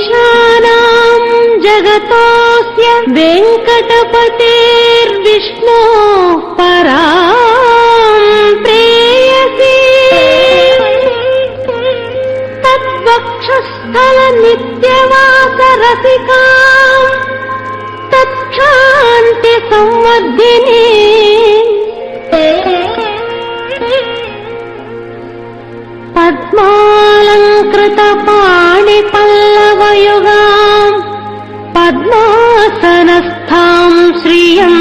ईशानां जगतोऽस्य वेङ्कटपतेर्विष्णोः परां प्रेयसी तद्वक्षस्थलनित्यवासरसिकां तत्क्षान्तिसंवर्धिनी पद्मालङ्कृतपाणिपल्लवयुगाम् पद्मासनस्थां श्रियम्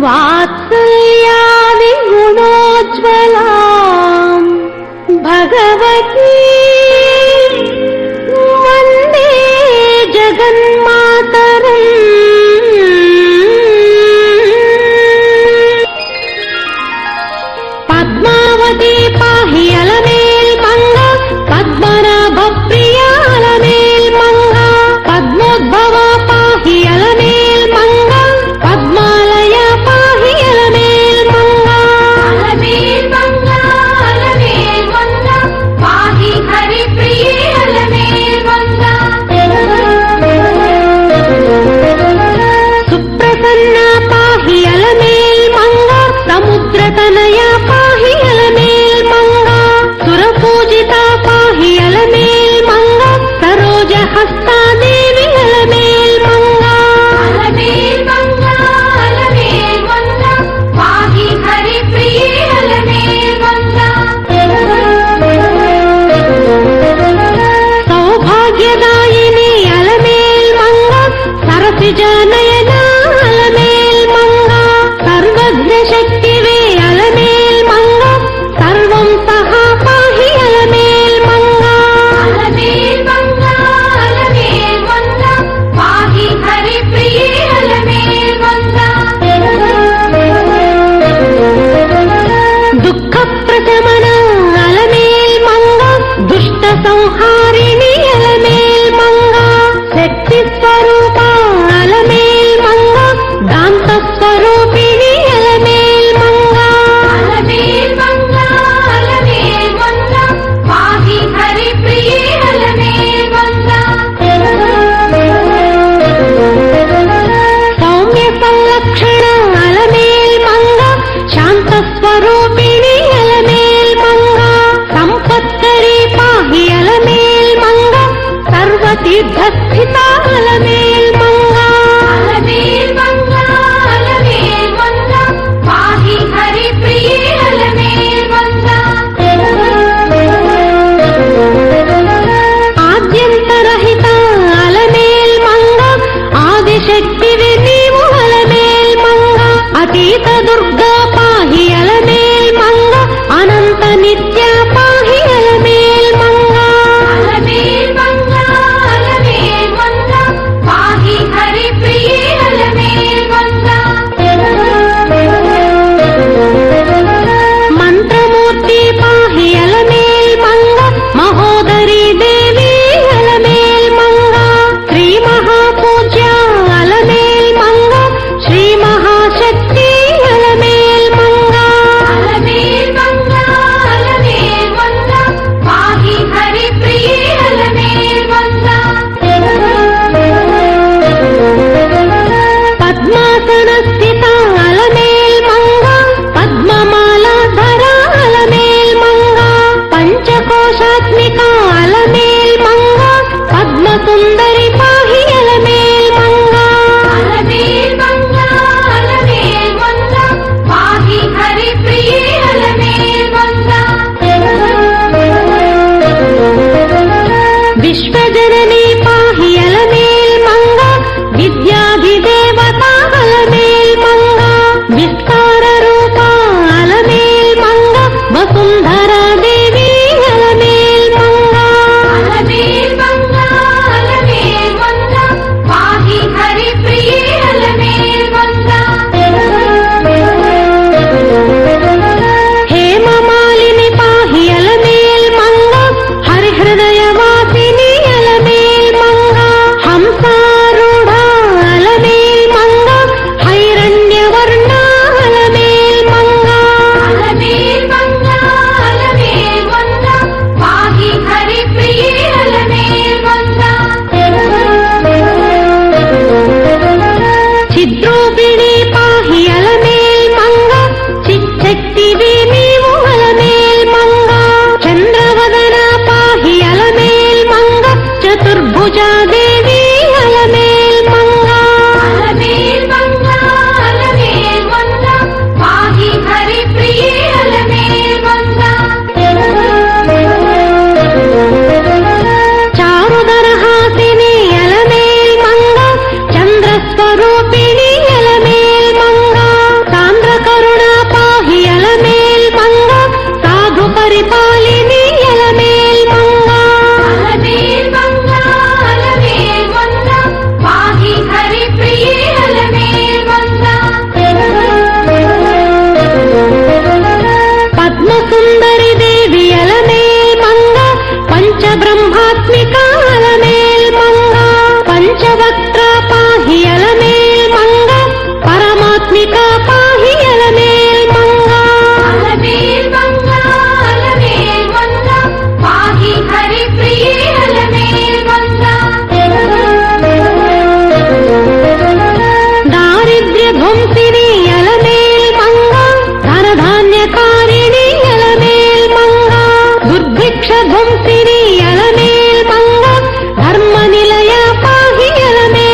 वात्सल्यादिगुणोज्ज्वलाम् भगवती वन्दे जगन्मातरम्। पद्मावती पाहि अलमेल् मंगा पद्मनाभ प्रिया अलमेल् मंगा पद्मोद्भवा पाहि अलमेल् मंगा पद्मालया पाहि अलमेल् मंगा पाहि हरिप्रिये अलमेल् मंगा सुप्रसन्ना पाहि अलमेल् मंगा समुद्रतनया पाहि अलमेल् मंगा सुरपूजिता पाहि अलमेल् मंगा सरोजहस्ता देवी अलमेल् मंगा पाहि हरिप्रिये अलमेल् मंगा सौभाग्यदायिनी अलमेल् मंगा सरसिजनयना अलमेल् मंगा सर्वज्ञशक्तिवे अलमेल् मंगा सर्वं सहा पाहि अलमेल् मंगा पाहि हरिप्रिये अलमेल् मंगा दुःखप्रशमन अलमेल् मंगा दुष्ट संहारिणी अलमेल् मंगा शक्ति स्वरूपा अलमेल् मंगा दान्त स्वरूपिणी अलमेल् मंगा पाहि हरिप्रिये अलमेल् मंगा सौम्य संलक्षण अलमेल् मंगा शांत स्वरूपिणी अलमेल् मंगा संपत्करी पाहि अलमेल् मंगा सर्वतीर्थस्थिता अलमेल् मंगा पाहि हरिप्रिये अलमेल् मंगा आद्यन्तरहिता अलमेल् मंगा आदिशक्तिवे नीवु अलमेल् मंगा अतीत दुर्गा पाहि अलमेल् मंगा अनंत नित्या पाहि अलमेल् मंगा पाहि हरिप्रिये अलमेल् मंगा मंत्रमूर्ति पाहि अलमेल् मंगा महोदरी देवी अलमेल् मंगा श्री महापूज्या अलमेल् मंगा श्री महाशक्ति अलमेल् मंगा पाहि हरिप्रिये अलमेल् मंगा पद्मासनस्थिता अलमेल् मंगा पद्ममालाधरा अलमेल् मंगा पंचकोशात्मिका अलमेल् मंगा पद्मसुन्दरी पाहि अलमेल् मंगा पाहि हरिप्रिये अलमेल् मंगा विश्वजननी पाहि अलमेल् मंगा विद्याधिदेवता अलमेल् मंगा विस्तार रूपा अलमेल् मंगा वसुन्धरा देवी अलमेल् मंगा సుందరి దేవి అలమేల్ మంగ పంచబ్రహ్మాత్మిక అలమేల్ మంగ పంచవక్త్ర పాహి అలమేల్ మంగ పరమాత్మిక పాహి అలమేల్ మంగ అలమేల్ మంగ అలమేల్ మంగ పాహి హరిప్రియే అలమేల్ మంగ దారిద్ర్య ధ్వంసిని అలమేల్ మంగ ధనధాన్యకారిణి అలమేల్ మంగ దుర్భిక్ష ధ్వంసిని అలమేల్ మంగ ధర్మ నిలయ పాహి అలమేల్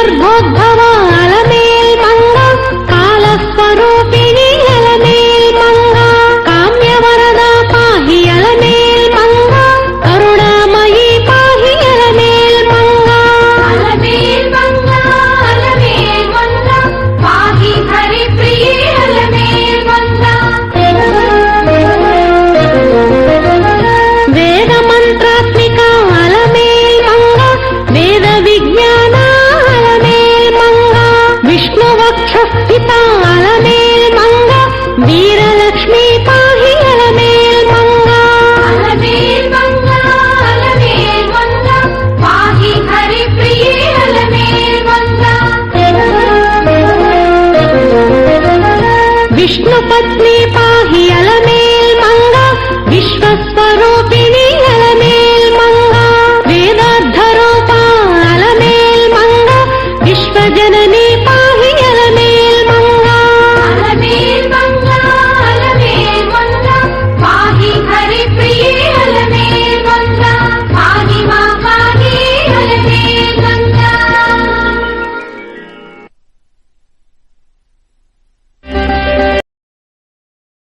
ಗರ್ಭೋದ್ಭವ ಅಲಮೇಲ್ ಮಂಗ ಕಾಲಸ್ವರೂಪಿಣಿ ಅಲಮೇಲ್ ಮಂಗ ಕಾಮ್ಯವರದ ಪಾಹಿ ಅಲಮೇಲ್ ಮಂಗ ಕರುಣಾಮಯಿ ಪಾಹಿ ಅಲಮೇಲ್ ಮಂಗ ಅಲಮೇಲ್ ಮಂಗ ಅಲಮೇಲ್ ಮಂಗ ಪಾಹಿ ಹರಿಪ್ರಿಯೇ ಅಲಮೇಲ್ ಮಂಗ ವೇದ ಮಂತ್ರಾತ್ಮಿಕ ಅಲಮೇಲ್ ಮಂಗ ವೇದ ವಿಜ್ಞಾನ ಅಲಮೇಲ್ ಮಂಗ ವಿಷ್ಣು ವಕ್ಷಸ್ಥಿತ ಅಲಮೇಲ್ ಮಂಗ ವೀರಲಕ್ಷ್ಮೀ ಪಾಹಿ ಅಲಮೇಲ್ ಮಂಗ ಅಲಮೇಲ್ ಮಂಗ ಅಲಮೇಲ್ ಮಂಗ ಪಾಹಿ ಹರಿಪ್ರಿಯೇ ಅಲಮೇಲ್ ಮಂಗ ವಿಷ್ಣು ಪತ್ನಿ ಪಾಹಿ ಅಲಮೇಲ್ ಮಂಗ ವಿಶ್ವಸ್ವರೂಪಿಣಿ